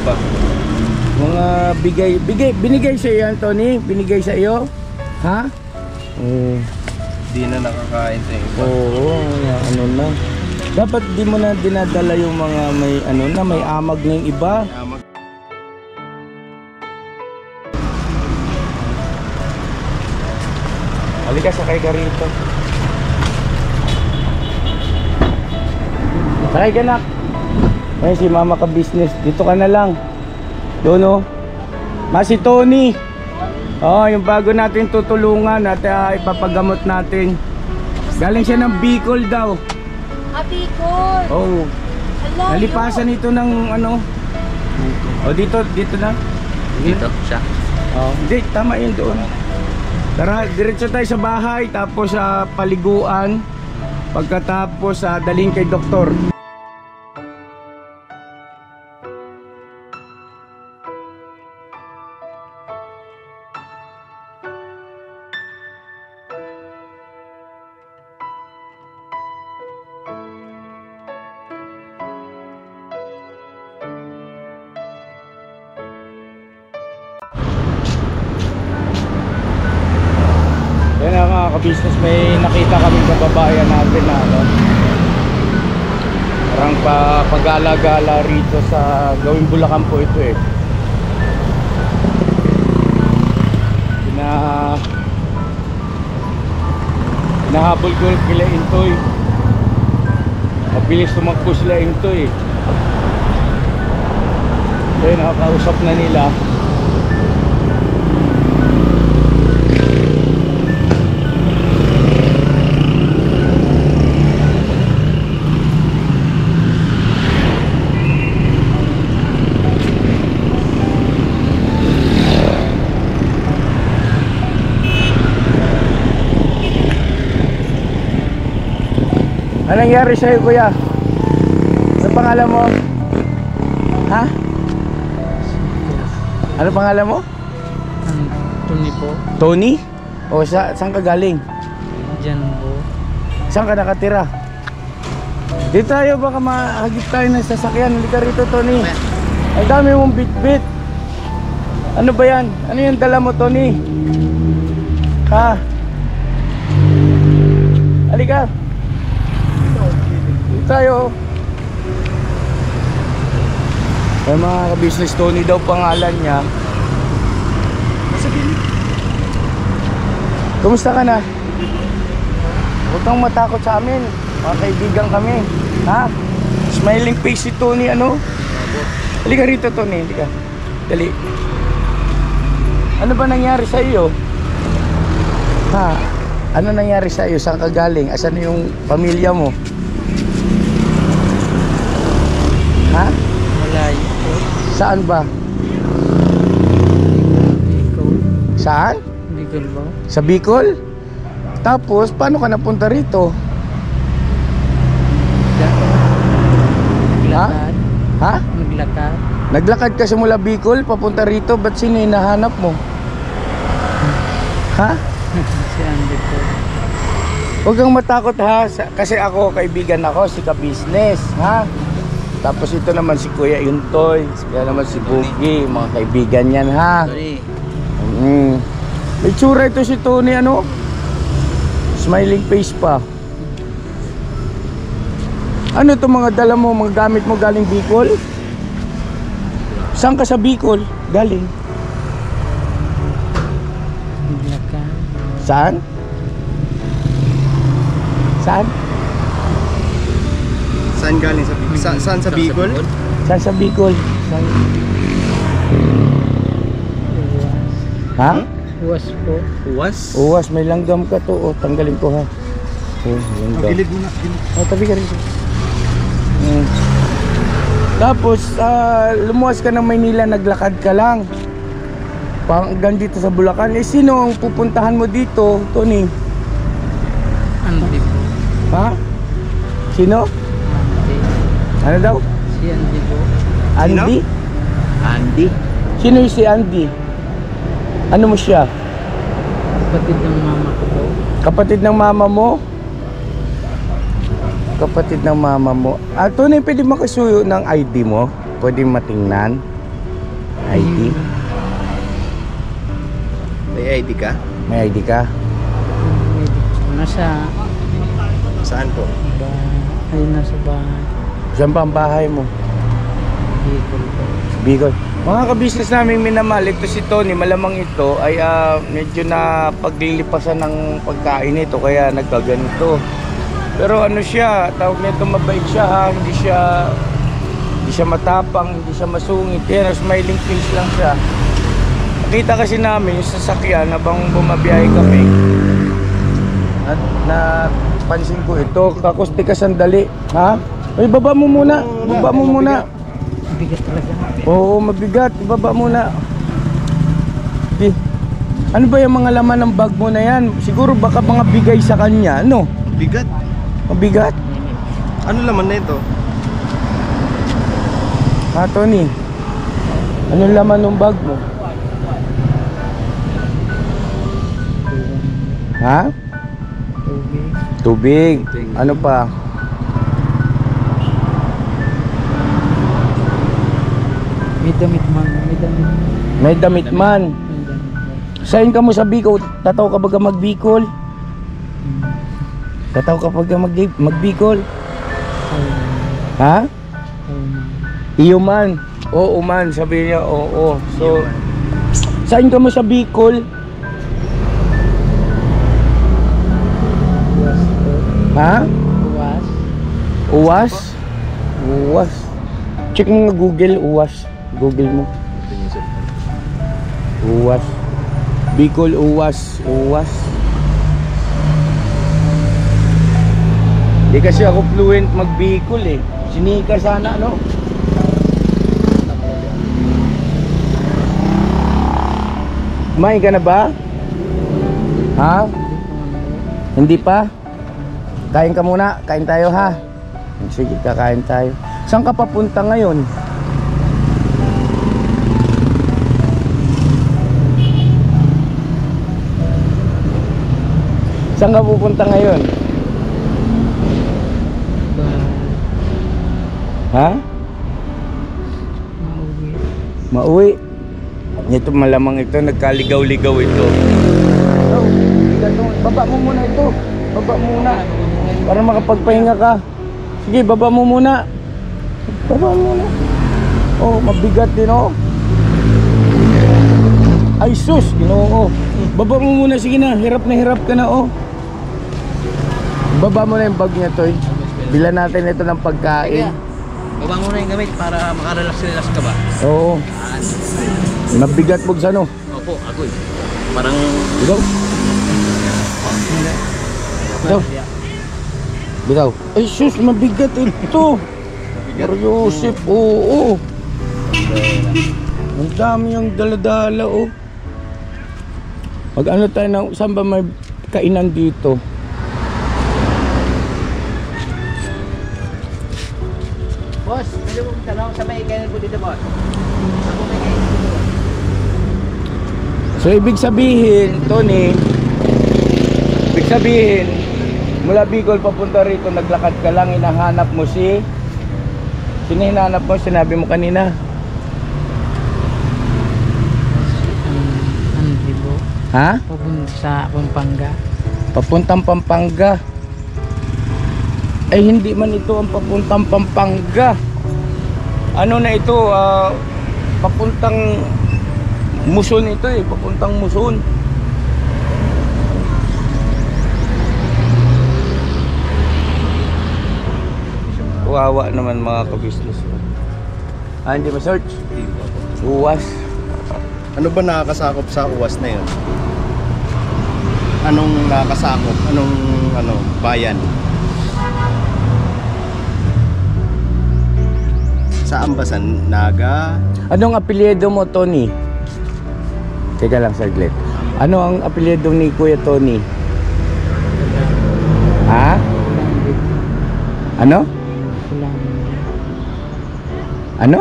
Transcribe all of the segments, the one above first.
iba. Mga binigay sa iyo, Tony? Binigay sa iyo? Ha? Di na nakakain sa iba. Oo, ano na. Dapat di mo na dinadala yung mga may ano na, may amag na yung iba. Halika, sakay ka rito. Sakay ka, nak. Ay, si mama ka business. Dito ka na lang. Doon, oh. Si Tony. Oh, yung bago natin tutulungan at ipapagamot natin. Galing siya ng Bicol daw. Bicol. Oh. Nalipasan ito ng ano. Oh, dito na. Dito siya. Oh, hindi, tama yun doon. Tara, diretso tayo sa bahay, tapos sa paliguan. Pagkatapos dalhin kay doktor. Yan na mga ka-business, may nakita kami kababayan natin na ano, parang pag-gala-gala rito sa gawing Bulacan po ito eh. Hinahabol ko kila Intoy. Mabilis tumakbo sila Intoy. So nakakausap na nila. Anong nangyari sa'yo, kuya? Ano pangalan mo? Ha? Ano pangalan mo? Tony po. Tony? O saan ka galing? Diyan po. Saan ka nakatira? Dito tayo, baka mahagip tayo ng sasakyan. Halika rito, Tony. Ay dami mong bit-bit. Ano ba yan? Ano yung dala mo, Tony? Ha? Halika. Dito tayo. Ay mga ka-business, Tony daw pangalan niya. Kumusta ka na? Huwag kang matakot sa amin. Mga kaibigan kami. Ha? Smiling face si Tony, ano? Halika rito, Tony. Halika. Dali. Ano ba nangyari sa iyo? Ha? Ano nangyari sa iyo? Saan ka galing? Asan yung pamilya mo? Ha? Malayo po. Saan ba? Bicol. Saan? Bicol ba? Sa Bicol? Tapos, paano ka napunta rito? Naglakad. Ha? Naglakad. Naglakad ka simula Bicol, papunta rito. Ba't sino hinahanap mo? Ha? Si Andy po. Huwag kang matakot ha. Kasi ako, kaibigan ako, si ka-business. Ha? Tapos ito naman si Kuya Intoy. Kaya naman si Boogie. Mga kaibigan yan ha. Sorry. May tsura ito si Tony, ano? Smiling face pa. Ano itong mga dala mo, mga gamit mo galing Bicol? Saan ka sa Bicol? Galing? Naglakad. Saan? Saan? Saan galing sa Bicol? Saan sa Bicol? Saan sa Bicol? Saan? Ha? Uwas po. Uwas? Uwas, may langgam ka to. O, tanggalin ko ha. Langgam. Gilid mo na. Tabi ka rin. Tapos, lumuwas ka ng Maynila, naglakad ka lang. Hanggang dito sa Bulacan. Eh, sino ang pupuntahan mo dito, Tony? Andy po. Ha? Sino? Andy. Ano daw? Si Andy po. Andy? Andy? Sino yung si Andy? Ano mo siya? Kapatid ng mama ko po. Kapatid ng mama mo? Kapatid ng mama mo. Tony, pwede makasuyo ng ID mo? Pwede matingnan? ID? May ID ka? May ID ka? Nasa Saan po? bahay. Ay, nasa bahay. Saan ba ang bahay mo? Bicol po. Bicol. Mga kabisnes namin minamahal, ito si Tony, malamang ito ay medyo na paglilipasan ng pagkain nito kaya nagkaganito. Pero ano siya, tawag nito mabait siya ha, hindi siya matapang, hindi siya masungit. Yan, smiling face lang siya. Nakita kasi namin yung sasakyan habang bumabiyahe kami. At napansin ko ito, kakusti ka sandali, ha? Ay, baba mo muna, baba mo muna. Bigat talaga. Oo, mabigat. Ibaba muna. Okay. Ano ba yung mga laman ng bag mo na yan? Siguro baka mga bigay sa kanya, ano? Bigat. Mabigat. Ano laman na ito? Ha, Tony? Anong laman ng bag mo? Ha? Tubig. Tubig. Ano pa? May damit man. May damit. May damit man. May damit. Sayin ka mo sa Bicol. Tataw ka baga mag-Bicol? Tataw ka baga mag-Bicol? Ha? Iyo man. Oo man. Sabi niya, oo. So, sayin ka mo sa Bicol? Uwas po. Ha? Uwas. Uwas? Uwas. Check mo nga Google, uwas. Google mo. Uwas. Bicol, uwas. Uwas. Di kasi ako fluent mag-Bicol eh. Sinika sana, no? Kumain ka na ba? Ha? Hindi pa? Kain ka muna. Kain tayo ha. Sige, kakain tayo. Saan ka papunta ngayon? Saan ka pupunta ngayon? Ha? Mauwi. Mauwi? Ito malamang ito, nagkaligaw-ligaw ito. Baba mo muna ito. Baba mo muna. Para makapagpahinga ka. Sige, baba mo muna. Baba mo muna. Oh, mabigat din oh. Ay sus, Ginoo. Baba mo muna, sige na. Hirap ka na oh. Baba mo na yung bag niya, Toy. Bila natin ito ng pagkain. Baba mo na yung gamit para makarelax-relax ka ba? Oo. Mabigat mo sa ano? Opo, agoy. Parang... Bitaw. Bitaw. Bitaw. Ay sus, mabigat ito. Mariusip, oo. Ang dami yung daladala oh. Pag ano tayo na, saan ba may kainan dito? Boss, pwede mo tanong sa may kainan po dito, boss? Ako may kainan dito, boss. So ibig sabihin, Tony, ibig sabihin, mula Bicol papunta rito, naglakad ka lang, hinahanap mo si... Sino hinahanap mo? Sinabi mo kanina. Andy po. Ha? Papunta sa Pampanga. Papuntang Pampanga. Ay hindi man ito ang papuntang Pampanga. Ano na ito? Papuntang Muson ito eh. Papuntang Muson. Kawawa naman mga ka-business. Hindi ma-search? Uwas. Ano ba nakakasakop sa uwas na yun? Anong nakakasakop? Anong bayan? Saan ba? Sa Naga? Anong apelyido mo, Tony? Teka lang saglit. Ano ang apelyido ni Kuya Tony? Ha? Ano? Ulangi. Ano?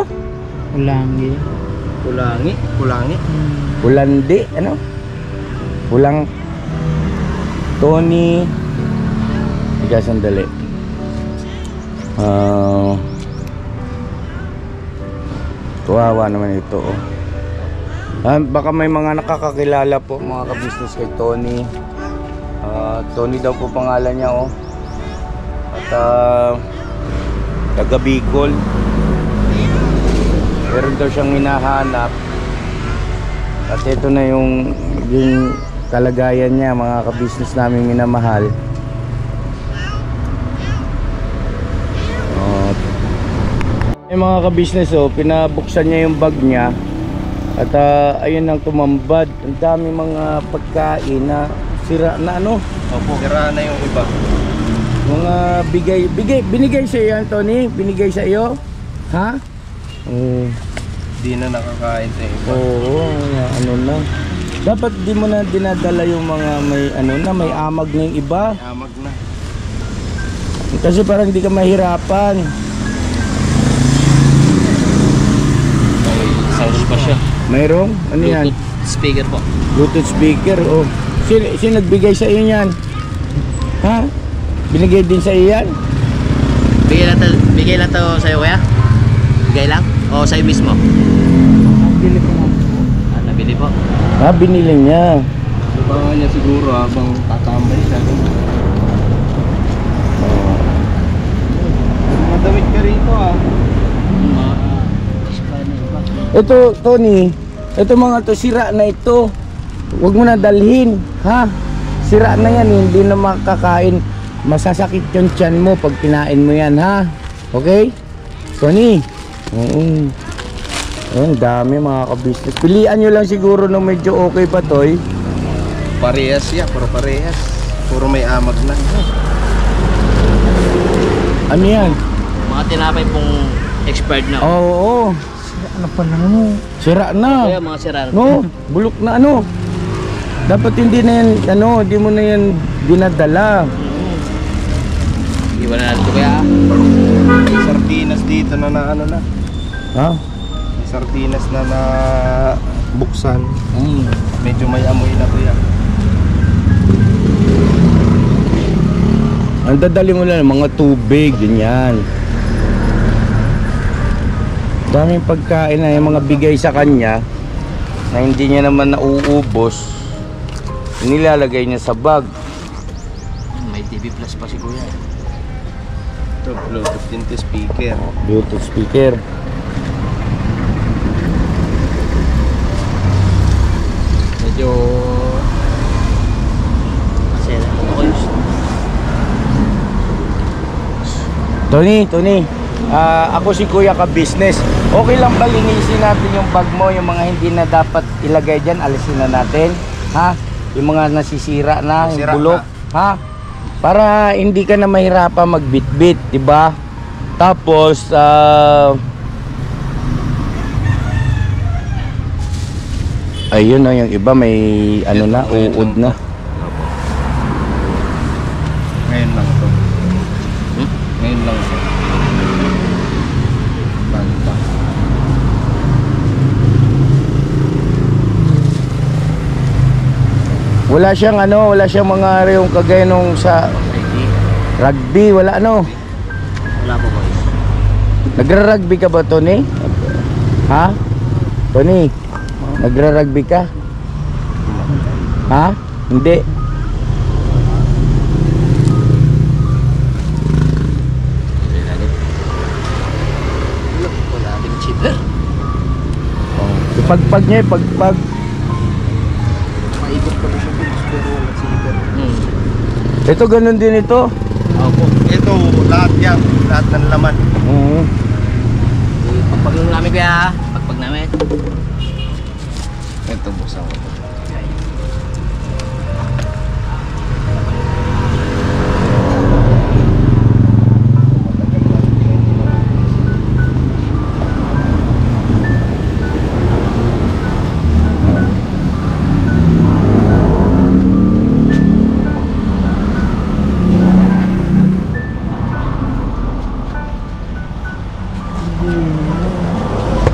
Ulangi. Kulangi? Kulangi? Ulandi? Ano? Ulang Tony. Ika sandali. Kawawa naman ito oh. Baka may mga nakakakilala po mga ka-business kay Tony. Tony daw po pangalan niya, oh. At taga Bicol. Meron daw siyang hinahanap. At ito na yung kalagayan niya, mga ka-business namin minamahal. Yung mga ka-business, oh, pinabuksan niya yung bag niya. At ayun ang tumambad. Ang dami mga pagkain na sira na ano. Opo, sira na yung iba. Mga binigay sa iyo, Anthony? Binigay sa iyo? Ha? Di na nakakain sa iba. Oo, ano na. Dapat di mo na dinadala yung mga may amag na yung iba. Amag na. Kasi parang di ka mahirapan. Sound pa siya. Mayroong? Ano yan? Bluetooth speaker po. Bluetooth speaker, oh. Sino nagbigay sa iyo yan? Ha? Binigay din sa iyo yan? Bigay lang to sa'yo, kuya? Bigay lang? O sa'yo mismo? Nabili ko na. Nabili po. Binili niya. Subangan niya siguro habang tatambay siya. Madamit ka rito, Ito, Tony, ito mga to, sira na ito. Huwag mo na dalhin, ha? Sira na yan, hindi na makakain. Masasakit yung tiyan mo pag kinain mo yan, ha? Okay? Tony? Oo. Ang dami mga ka-business. Pilian nyo lang siguro nung medyo okay pa, Toy. Parehas siya, puro parehas. Puro may amag na. Ano yan? Mga tinapay pong expired na. Oo. Ano pa lang mo? Sira na. Kaya mga sira na. No, bulok na ano. Dapat hindi na yan, hindi mo na yan dinadala. Iwan na natin ito, kuya. May sardinas dito na ano na. Ha? May sardinas na buksan. Medyo may amoy na to yan. Ang dadali mo lang mga tubig, ganyan. Daming pagkain na yung mga bigay sa kanya na hindi niya naman nauubos. Nilalagay niya sa bag. May TV Plus pa si kuya. Ito, Bluetooth din to speaker. Bluetooth speaker. Medyo masela. Tony, ako si Kuya ka-business. Okay lang ba linisin natin yung bag mo, yung mga hindi na dapat ilagay dyan, alisin na natin, ha? Yung mga nasisira na, yung bulok, ha? Para hindi ka na mahirapan magbitbit, di ba? Tapos ayun na yung iba may ano na, uod na. Ngayon lang to. Ngayon lang to. Banta. Wala siyang mga yung kagaya nung sa rugby, wala ano. Wala po, boys. Nagra-rugby ka ba, Tony? Ha? Tony, nagra-rugby ka? Ha? Hindi. Wala din cheater. Ipagpag niya, ipagpag. Maikot pa rin siya, boys, pero wala cheater. Ito, ganun din ito. Opo. Ito, lahat yan. Lahat ng laman. Pagpag namin kaya, pagpag namin. Ito, busa ko.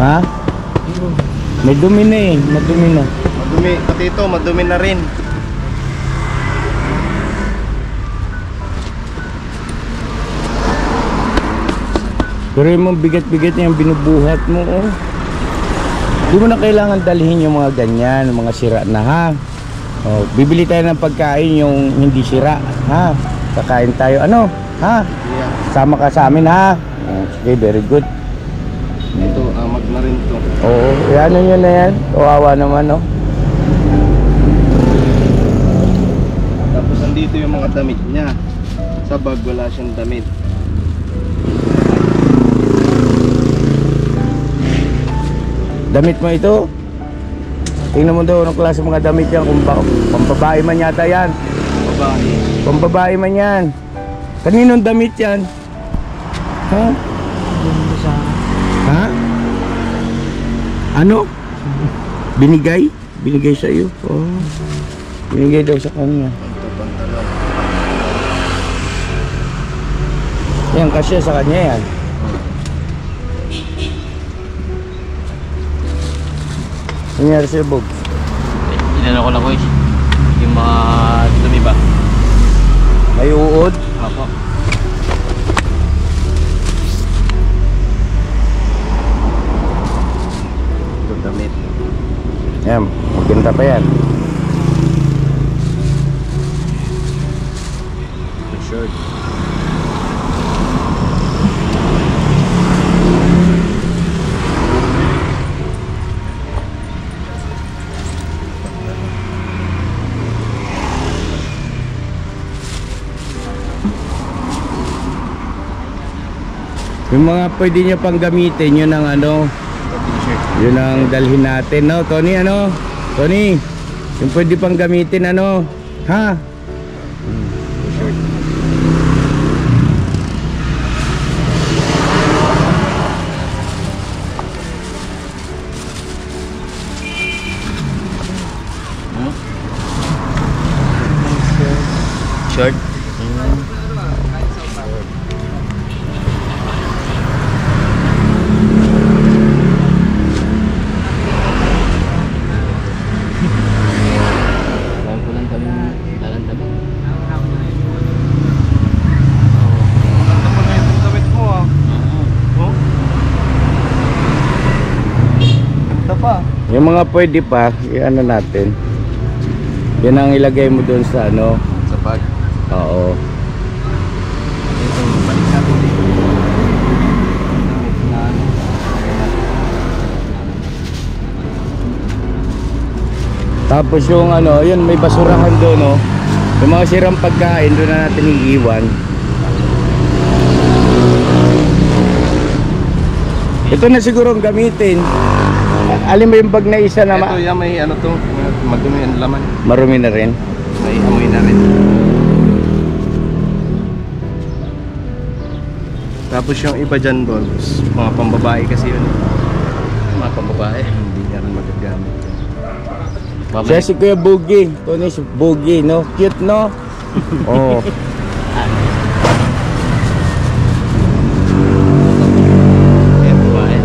Ha? May dumi na eh, madumi na. Madumi, pati ito, madumi na rin. Pero yung mga bigat-bigat niya yung binubuhat mo, oh. Di mo na kailangan dalhin yung mga ganyan, yung mga sira na ha. Oh, bibili tayo ng pagkain yung hindi sira, ha? Kakain tayo, ano? Ha? Yeah. Sama ka sa amin, ha? Oh, sige, very good. Ito, amag na rin to. Oo, ano nyo na yan? Kawawa naman, no? Tapos andito yung mga damit niya. Sa bag wala siyang damit. Damit mo ito? Tingnan mo daw anong klase mga damit yan. Kung pambabae man yata yan. Babae. Pambabae man yan. Kaninong damit yan? Ha? Yung sa Ha? Ano? Binigay? Binigay sa iyo? Oh. Binigay daw sa kanya. Ito, pantalon. Yan, kasya sa kanya yan. Nangyari sa'yo, Bob? Inano ko lang ko yung mga dumi ba? May uod? Apo. Ito, damit. Yan, maganda pa yan. Ito, shirt. Yung mga pwede nyo pang gamitin, yun ang ano, yun ang dalhin natin, no? Tony, ano? Tony, yung pwede pang gamitin, ano? Ha? Short. Yung mga pwede pa, i-ano natin. Yan ang ilagay mo doon sa ano. Sa bag. Oo. Ito, balik natin dito. Damit na ano. Tapos yung ano, yun may basurahan doon, no. Yung mga sirang pagkain doon na natin iiwan. Ito na siguro ang gamitin. Alin ba yung bag na isa na Ito, yan, may ano to. Madumi ang laman. marumi na rin? May amoy na rin. Tapos yung iba dyan, balls, mga pambabae kasi yun. Mga pambabae. Hindi niya rin magagamit. Siya si Kuya Boogie. Tony si Boogie, no? Cute, no? Oo. Ayan, babae.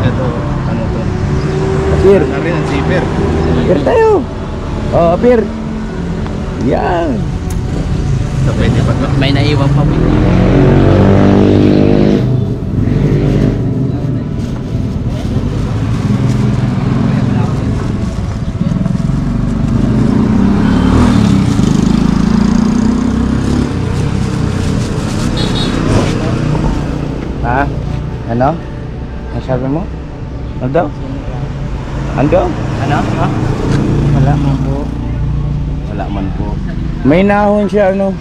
Ito, ano to? Apir. Ano rin ang zipper. Apir tayo. Oh, apir. Yan. Ito, pwede pa to. May naiwan pa. Ha? Ano? Ano sabi mo? Ano daw? Ano daw? Ano? Ha? Wala man po. Wala man po. May nahon siya, ano?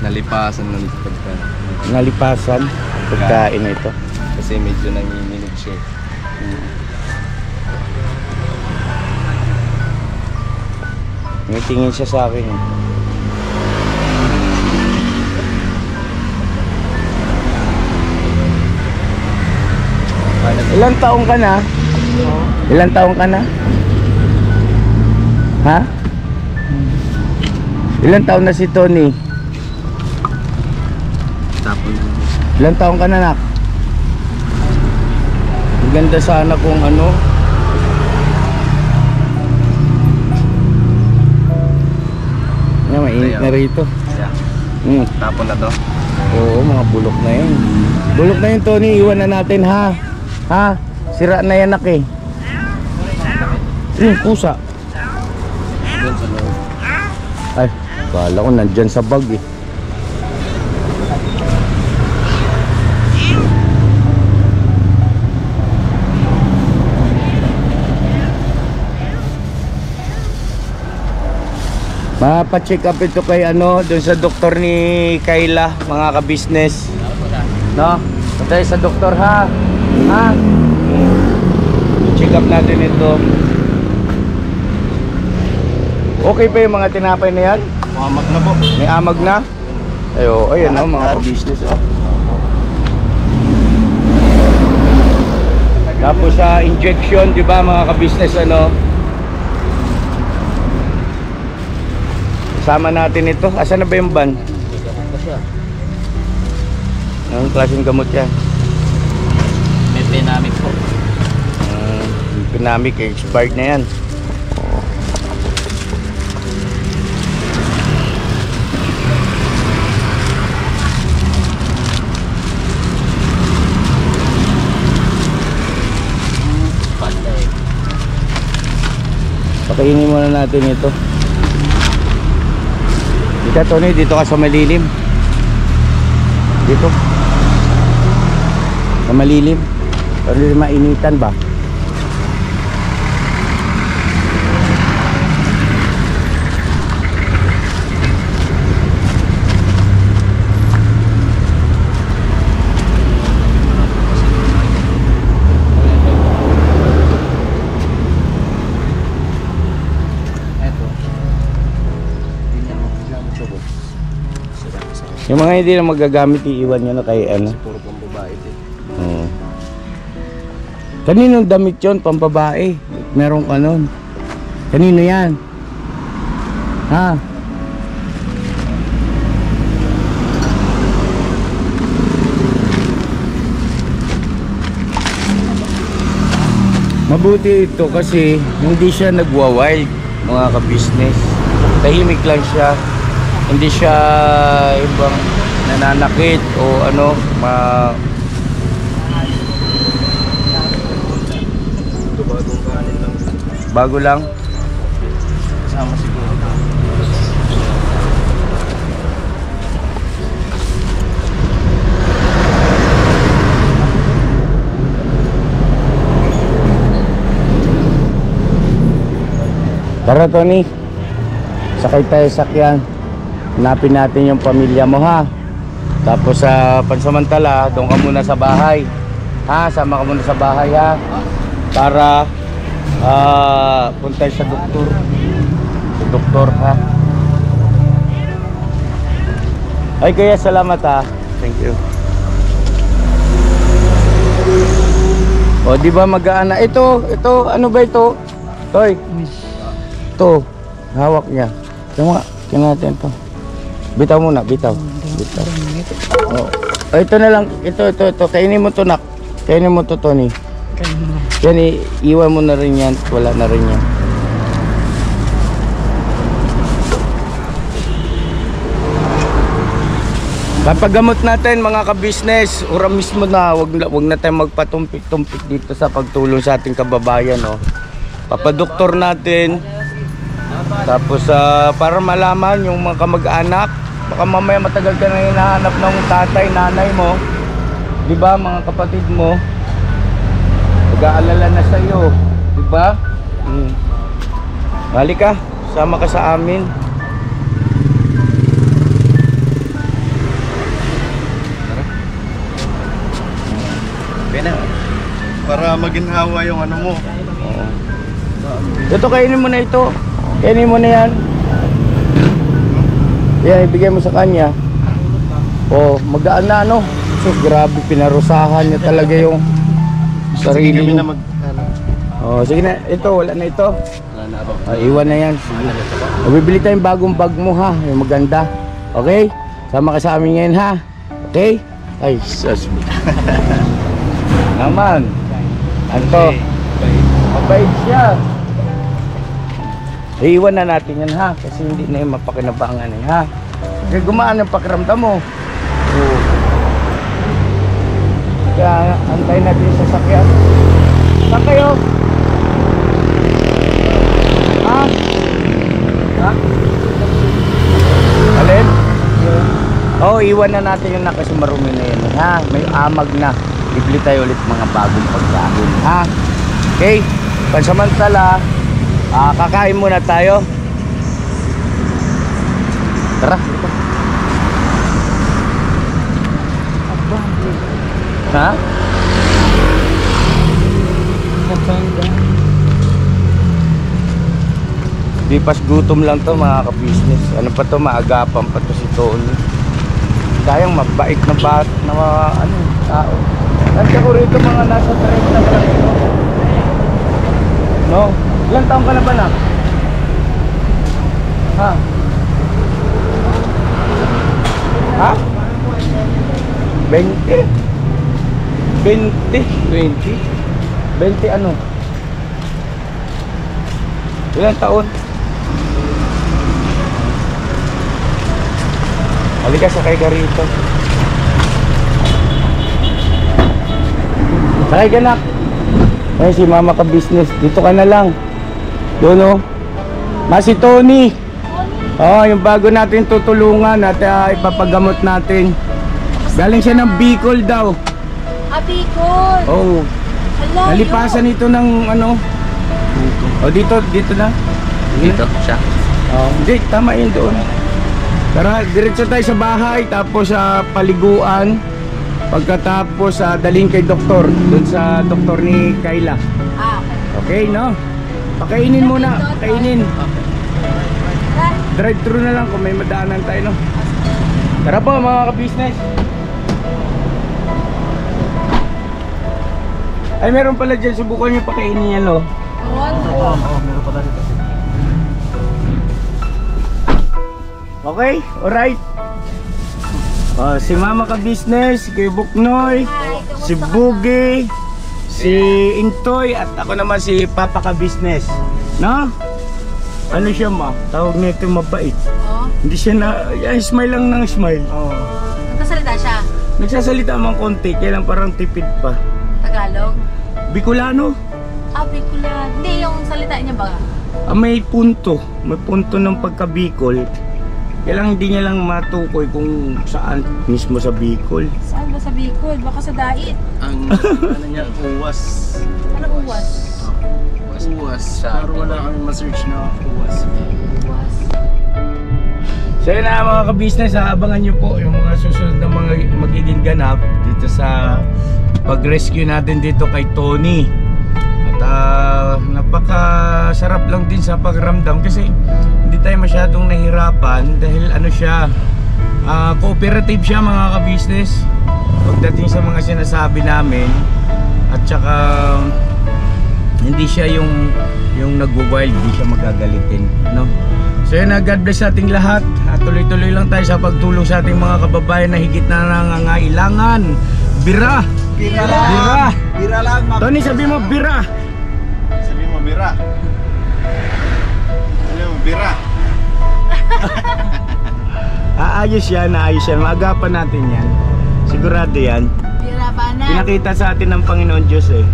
Nalipasan ng pagkain. Nalipasan. Pagkain ito. Kasi medyo nanginginig siya. May tingin siya sa akin. Ilang taong ka na? Ilang taong ka na? Ha? Ilang taon na si Tony? Tapos, Ilang taong ka na, nak? Maganda sana kung ano. Yan, mainit na rito. yeah. Hmm. Tapon na to. Oo, mga bulok na yun. Bulok na yun, Tony. Iwan na natin, ha? Ha? Sira na yan, eh. Yung pusa. Doon sa loob. Ay, kala ko nandyan sa bag, eh. Mapacheck up ito kay ano, dun sa doktor ni Kayla, mga ka-business. No? Patay sa doktor, ha? Ha? Check up natin ito. Okay pa yung mga tinapay na yan? Mamag na po. May amag na? Ayo, ayun no, mga ka-business. Oh. Tapos sa injection, di ba mga ka-business, ano? Sama natin ito. Asan na ba yung ban? Anong klaseng gamot yan? May Penamic po. Yung Penamic, expired na yan. Pakainin muna natin ito. Dito, Tony, dito ka sa malilim. Dito. Sa malilim. Para hindi mainitan ba? Yung mga hindi na magagamit, iiwan nyo na kay ano. Puro pang babae ito. Oo. Kaninong damit yun? Pambabae. Meron ka nun. Kanino yan? Ha? Mabuti ito kasi hindi siya nagwa-wild, mga ka-business. Tahimik lang siya. Hindi siya ibang nananakit o ano, Ito bagong kanin lang. bago lang. Kasama siguro. Tara, Tony, sakay tayo sa sakyan. Hanapin natin yung pamilya mo, ha. Tapos sa pansamantala, doon ka muna sa bahay, ha. Sama ka muna sa bahay, ha, para punta sa doktor. Sa doktor, ha. Ay, kaya salamat, ha. Thank you. O, di ba mag-aana? Ito, ano ba ito? Toy. Ito, hawak niya. Tama, tingnan natin ito. Bitaw muna, bitaw. Bitaw. Oh. Oh, ito na lang, ito. Kainin mo to, nak. Kainin mo to, Tony. Yan, iwan mo na rin yan. Wala na rin yan. Papagamot natin, mga ka-business. Ura mismo na, wag na tayong magpatumpik-tumpik dito sa pagtulong sa ating kababayan, oh. Papadoktor natin. Tapos para malaman yung mga kamag-anak, baka mamaya matagal ka na hinahanap ng tatay, nanay mo, di ba, mga kapatid mo, nag-aalala na sa iyo, di ba? Halika, sama ka sa amin. Pena. Para maginhawa yung ano mo. Oo. Ito, kainin mo na ito. Kainin mo na yan. Yan, ibigay mo sa kanya. O, magaan na, ano. So, grabe, pinarusahan niya talaga yung sarili Kami niya. na mag ano. O, sige na, ito, wala na ito. Wala na ako. Iwan na yan. Sige. O, bibili tayong bagong bag mo, ha. Yung maganda. Okay? Sama ka sa amin ngayon, ha. Okay? Ay, sus. Naman. Anto. Mabait siya. Iiwan na natin yan, ha, kasi hindi na yung mapakinabangan, ha. Kaya gumaan ang pakiramdam mo. Oo. Kaya antayin natin yung sasakyan. Saan kayo? Ha? Ha? Alin? Oo, iwan na natin yung nakasumarumi na yun, ha? May amag na. Bibili tayo ulit mga bagong pagkain, ha? Okay? Pansamantala, kakain muna tayo. Tara. Ha? Di pas gutom lang to mga ka-business. Ano pa to, maagapan pa to si Tony. Sayang mabait na ano, tao. Nandiyan ko rito mga nasa 30 na lang ito. No? Ilang taon ka na ba na? Ha? Ha? 20? 20? 20 ano? Ilang taon? Halika, sakay ka rito. Sakay ka, nak. Ay, si mama ka business. Dito ka na lang. Doon, oh. Si Tony. Oh, yung bago natin tutulungan at ipapagamot natin. Galing siya ng Bicol daw. Bicol. Oh. Hello, Nalipasan ito ng ano. Oh, dito na. Dito siya. Oh, hindi, tama yun doon. Tara, diretso tayo sa bahay, tapos sa paliguan. Pagkatapos dalhin kay doktor, doon sa doktor ni Kayla. Okay. Okay, no? Pakainin muna, kainin. Drive-thru na lang kung may madaanan tayo, no? Tara po mga ka-business. Ay, meron pala dyan, subukan nyo pakainin yan, no? Meron pa tayo. Okay, alright. Si mama ka-business, si Kuya Buknoy, si Bugi, si Intoy, at ako naman si Papa ka-business. No? Ano siya, ma? Tawag nito mabait. Oh. Hindi siya na, smile lang ng smile. Nagsasalita siya. Nagsasalita mang konti, kaya lang parang tipid pa. Tagalog. Bicolano? Bicolan. Hindi, yung salita niya ba? May punto ng pagka-Bicol. Kaya lang hindi niya lang matukoy kung saan mismo sa Bicol. Saan ba sa Bicol? Baka sa Dait. Ang ano niya, uwas. Anong uwas? Uwas. Pero wala kami ma-search na uwas. Uwas. So yun na mga ka-business, abangan nyo po yung mga susunod na mga magiging ganap dito sa pag-rescue natin dito kay Tony. At napakasarap lang din sa pagramdam kasi hindi tayo masyadong nahirapan dahil ano siya, cooperative siya mga ka-business pagdating sa mga sinasabi namin, at saka hindi siya yung nagwo-wild, hindi siya magagalitin, no? So yun na, God bless ating lahat at tuloy-tuloy lang tayo sa pagtulong sa ating mga kababayan na higit na nangangailangan. Bira! Bira lang! Bira! Bira lang! Tony, sabi mo bira! Sabi mo bira! Sabi mo bira! Aayos yan. Maagapan natin yan. Sigurado yan. Bira ba na? Pinakita sa atin ng Panginoon Diyos eh.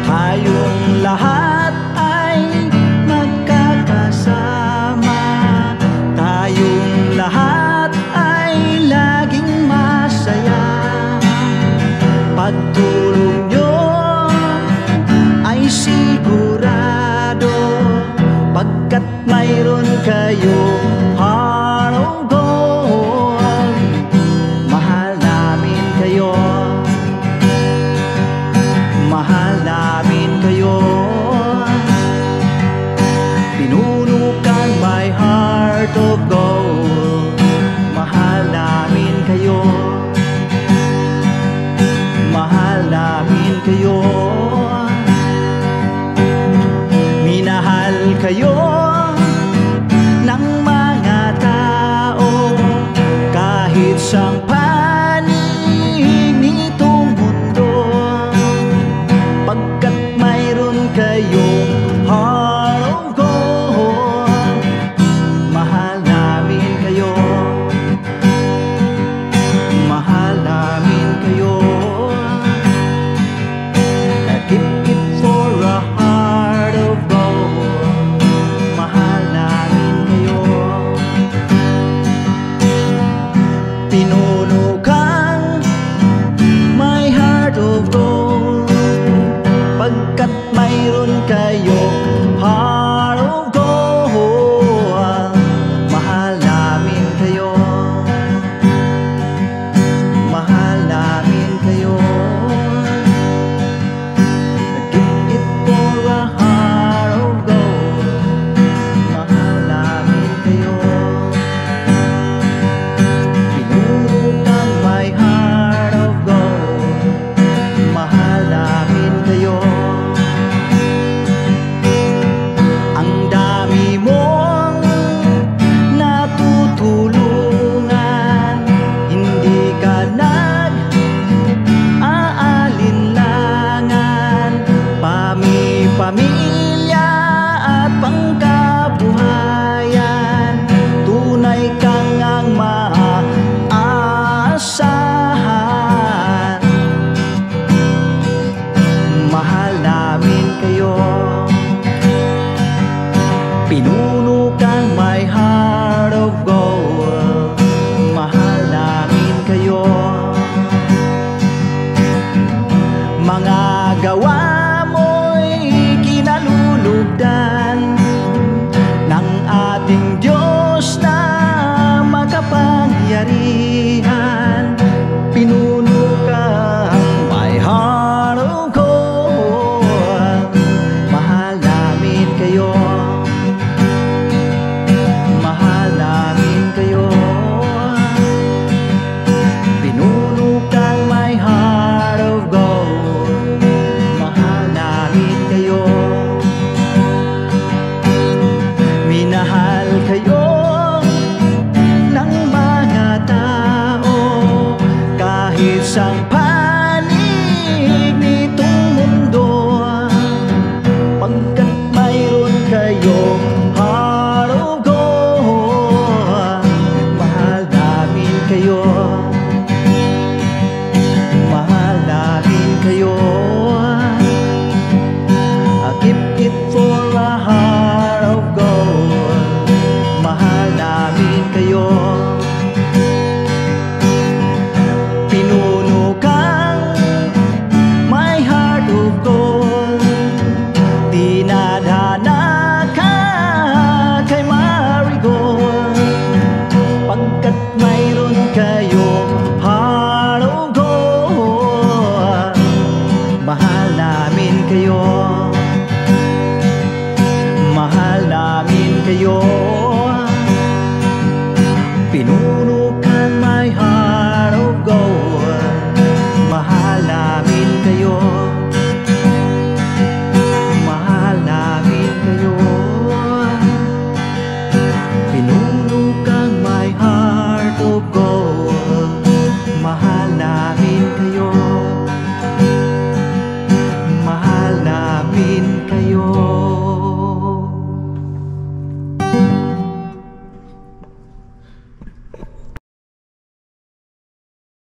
Tayong lahat ay magkakasama, tayong lahat ay laging masaya. Pagtulong nyo ay sigurado, pagkat mayroon kayo heart of gold. Mahal namin kayo, mahal namin kayo. Pinunukan my heart of gold. Mahal namin kayo, mahal namin kayo. Minahal kayo